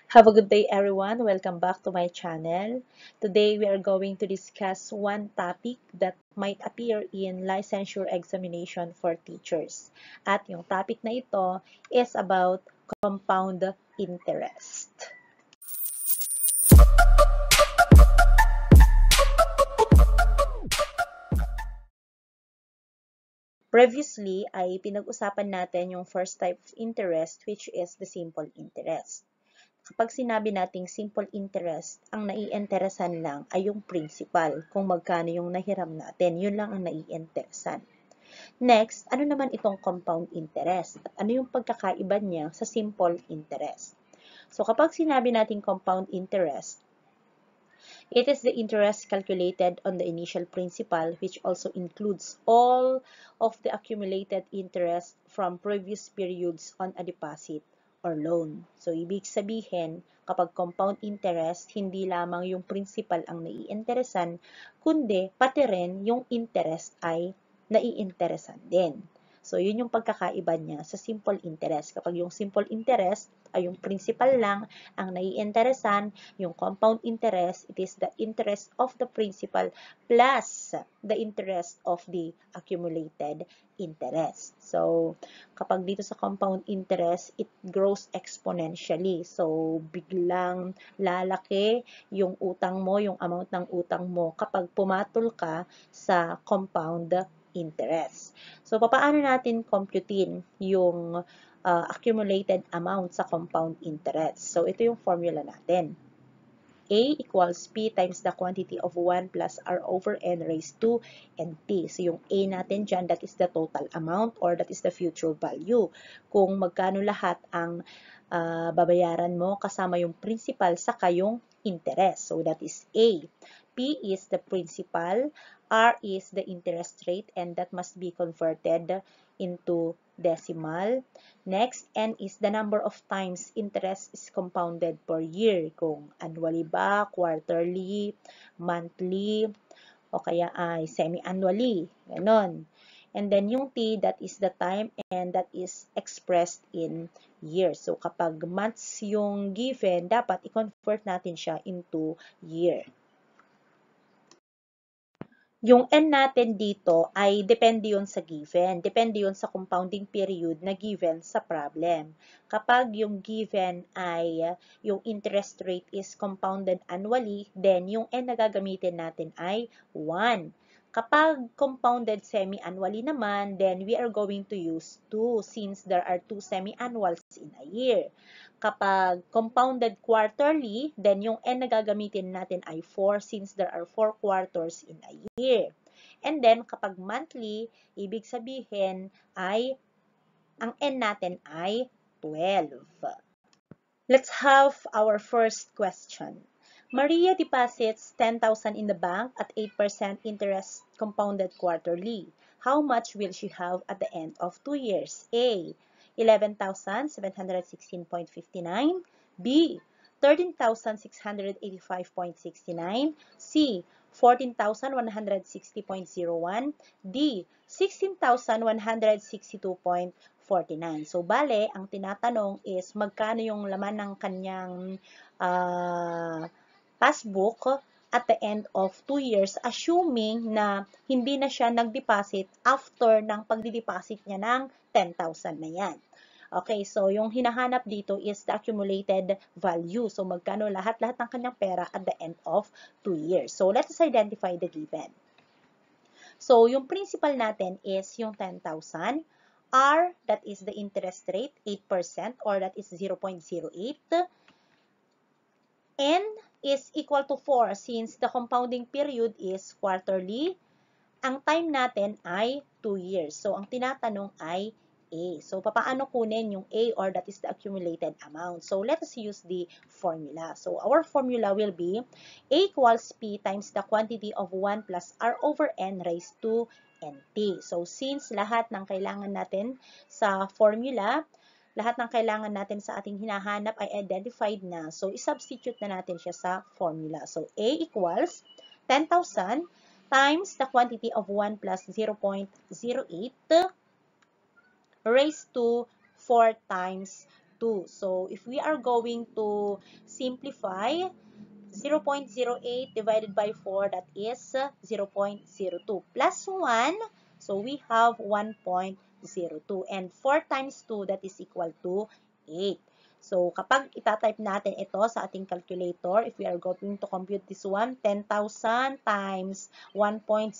Have a good day, everyone. Welcome back to my channel. Today, we are going to discuss one topic that might appear in licensure examination for teachers. At yung topic na ito is about compound interest. Previously, ay pinag-usapan natin yung first type of interest, which is the simple interest. Kapag sinabi nating simple interest, ang naiinteresan lang ay yung principal, kung magkano yung nahiram natin, yun lang ang naiinteresan. Next, ano naman itong compound interest? At ano yung pagkakaiba niya sa simple interest? So kapag sinabi nating compound interest, it is the interest calculated on the initial principal, which also includes all of the accumulated interest from previous periods on a deposit or loan. So, ibig sabihin, kapag compound interest, hindi lamang yung principal ang naiinteresan, kundi pati rin yung interest ay naiinteresan din. So, yun yung pagkakaiba niya sa simple interest. Kapag yung simple interest ay yung principal lang ang naiinteresan, yung compound interest, it is the interest of the principal plus the interest of the accumulated interest. So, kapag dito sa compound interest, it grows exponentially. So, biglang lalaki yung utang mo, yung amount ng utang mo kapag pumatol ka sa compound interest. So, paano natin computein yung accumulated amount sa compound interest? So, ito yung formula natin. A equals P times the quantity of 1 plus R over N raised to and T. So, yung A natin dyan, that is the total amount or that is the future value. Kung magkano lahat ang babayaran mo kasama yung principal sa kayong interest. So, that is A. P is the principal, R is the interest rate, and that must be converted into decimal. Next, N is the number of times interest is compounded per year. Kung annually ba, quarterly, monthly, o kaya ay semi-annually. Ganon. And then yung T, that is the time and that is expressed in years. So kapag months yung given, dapat i-convert natin siya into year. Yung N natin dito ay depende yun sa given. Depende yun sa compounding period na given sa problem. Kapag yung given ay yung interest rate is compounded annually, then yung N na gagamitin natin ay 1. Kapag compounded semi-annually naman, then we are going to use 2 since there are 2 semi-annuals in a year. Kapag compounded quarterly, then yung N na gagamitin natin ay 4 since there are 4 quarters in a year. And then, kapag monthly, ibig sabihin ay ang N natin ay 12. Let's have our first question. Maria deposits 10,000 in the bank at 8% interest compounded quarterly. How much will she have at the end of 2 years? A. 11,716.59. B. 13,685.69. C. 14,160.01. D. 16,162.49. So, bale, ang tinatanong is magkano yung laman ng kanyang passbook at the end of 2 years, assuming na hindi na siya nag-deposit after ng pagdi-deposit niya ng 10,000 na yan. Okay, so yung hinahanap dito is the accumulated value. So, magkano lahat-lahat ng kanyang pera at the end of 2 years. So, let us identify the given. So, yung principal natin is yung 10,000. R, that is the interest rate, 8% or that is 0.08. N is equal to 4 since the compounding period is quarterly. Ang time natin ay 2 years. So, ang tinatanong ay A. So, paano kunin yung A or that is the accumulated amount? So, let us use the formula. So, our formula will be A equals P times the quantity of 1 plus R over N raised to NT. So, since lahat ng kailangan natin sa formula, lahat ng kailangan natin sa ating hinahanap ay identified na. So, isubstitute na natin siya sa formula. So, A equals 10,000 times the quantity of 1 plus 0.08 raised to 4 times 2. So, if we are going to simplify, 0.08 divided by 4, that is 0.02. Plus 1, so we have 1.02. And 4 times 2, that is equal to 8. So, kapag itatype natin ito sa ating calculator, if we are going to compute this one, 10,000 times 1.02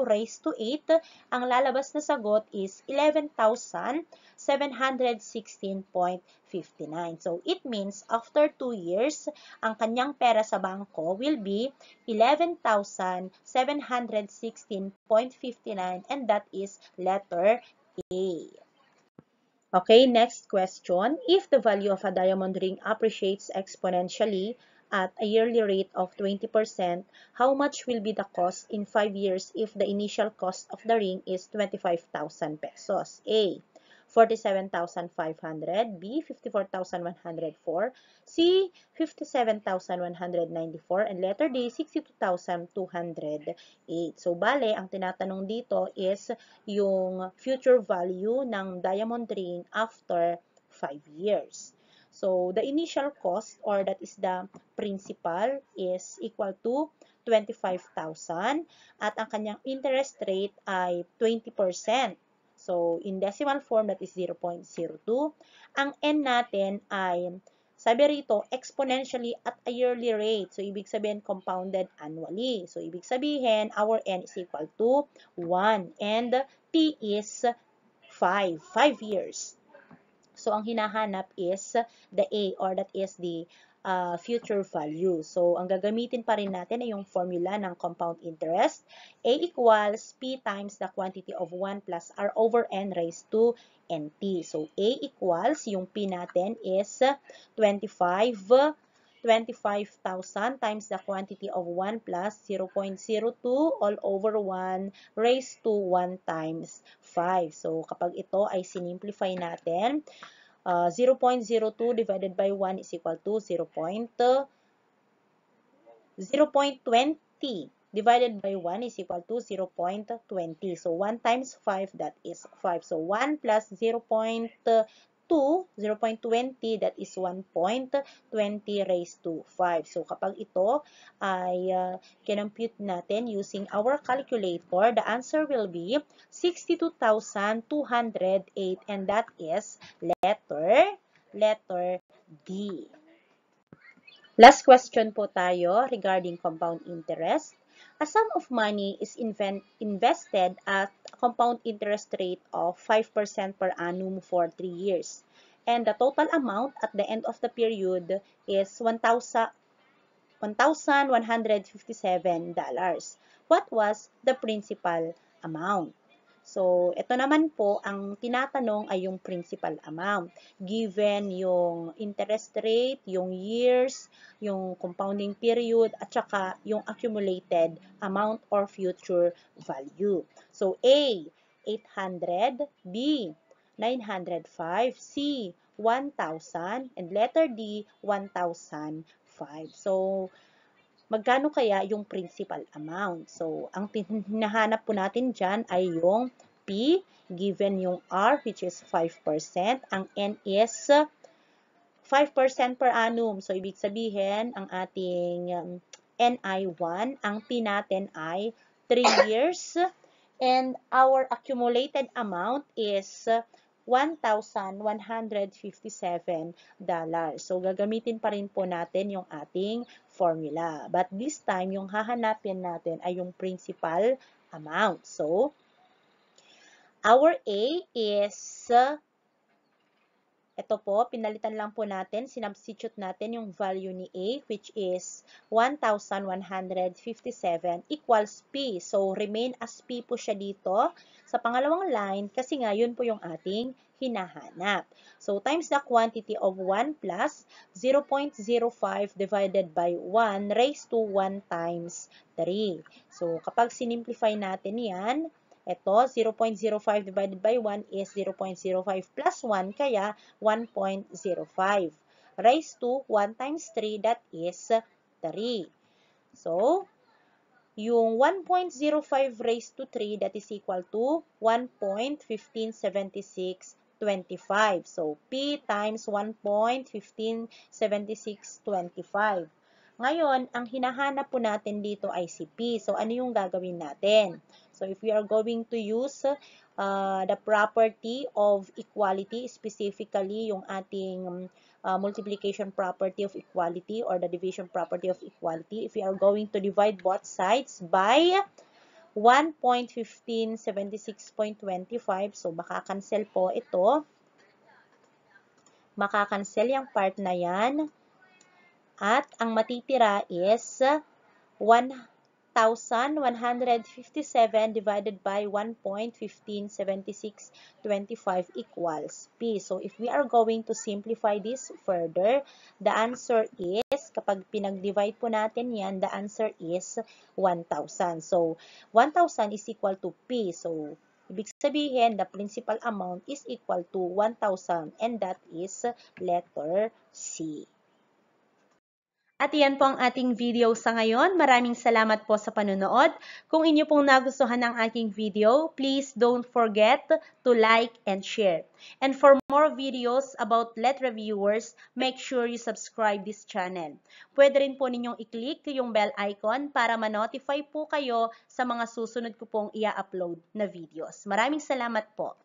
raised to 8, ang lalabas na sagot is 11,716.59. So, it means after 2 years, ang kanyang pera sa bangko will be 11,716.59, and that is letter A. Okay, next question. If the value of a diamond ring appreciates exponentially at a yearly rate of 20%, how much will be the cost in 5 years if the initial cost of the ring is 25,000 pesos? A. 47,500, B. 54,104, C. 57,194, and letter D. 62,208. So, bale, ang tinatanong dito is yung future value ng diamond ring after 5 years. So, the initial cost, or that is the principal, is equal to 25,000 at ang kanyang interest rate ay 20%. So, in decimal form, that is 0.02. Ang N natin ay, sabi rito, exponentially at a yearly rate. So, ibig sabihin, compounded annually. So, ibig sabihin, our N is equal to 1. And T is 5 years. So, ang hinahanap is the A, or that is the future value. So, ang gagamitin pa rin natin ay yung formula ng compound interest. A equals P times the quantity of 1 plus R over N raised to NT. So, A equals, yung P natin is 25,000 times the quantity of 1 plus 0.02 all over 1 raised to 1 times 5. So, kapag ito ay sinimplify natin, 0.02 divided by 1 is equal to 0.20 divided by 1 is equal to 0.20. So, 1 times 5, that is 5. So, 1 plus 0.20, that is 1.20 raised to 5. So, kapag ito ay kinompute natin using our calculator, the answer will be 62,208, and that is letter D. Last question po tayo regarding compound interest. A sum of money is invested at a compound interest rate of 5% per annum for 3 years. And the total amount at the end of the period is $1,157. What was the principal amount? So, ito naman po, ang tinatanong ay yung principal amount. Given yung interest rate, yung years, yung compounding period, at saka yung accumulated amount or future value. So, A, 800, B, 905, C, 1,000, and letter D, 1,005. So, magkano kaya yung principal amount? So, ang hinahanap po natin dyan ay yung P, given yung R, which is 5%. Ang N is 5% per annum. So, ibig sabihin, ang ating N ay 1. Ang P natin ay 3 years. And our accumulated amount is $1,157. So, gagamitin pa rin po natin yung ating formula. But this time, yung hahanapin natin ay yung principal amount. So, our A is, ito po, pinalitan lang po natin, sinubstitute natin yung value ni A, which is 1,157 equals P. So, remain as P po siya dito sa pangalawang line kasi nga yun po yung ating hinahanap. So, times the quantity of 1 plus 0.05 divided by 1 raised to 1 times 3. So, kapag sinimplify natin yan, ito, 0.05 divided by 1 is 0.05 plus 1, kaya 1.05. Raised to 1 times 3, that is 3. So, yung 1.05 raised to 3, that is equal to 1.1576 So, P times 1.157625. Ngayon, ang hinahanap po natin dito ay si P. So, ano yung gagawin natin? So, if we are going to use the property of equality, specifically yung ating multiplication property of equality or the division property of equality, if we are going to divide both sides by 1.1576.25, so makakancel po ito. Makakancel yung part na yan. At ang matitira is 1,157 divided by 1.157625 equals P. So, if we are going to simplify this further, the answer is, kapag pinag-divide po natin yan, the answer is 1,000. So, 1,000 is equal to P. So, ibig sabihin, the principal amount is equal to 1,000 and that is letter C. At iyan po ang ating video sa ngayon. Maraming salamat po sa panonood. Kung inyo pong nagustuhan ang aking video, please don't forget to like and share. And for more videos about Let Reviewers, make sure you subscribe this channel. Pwede rin po ninyong i-click yung bell icon para ma-notify po kayo sa mga susunod ko pong i-upload na videos. Maraming salamat po.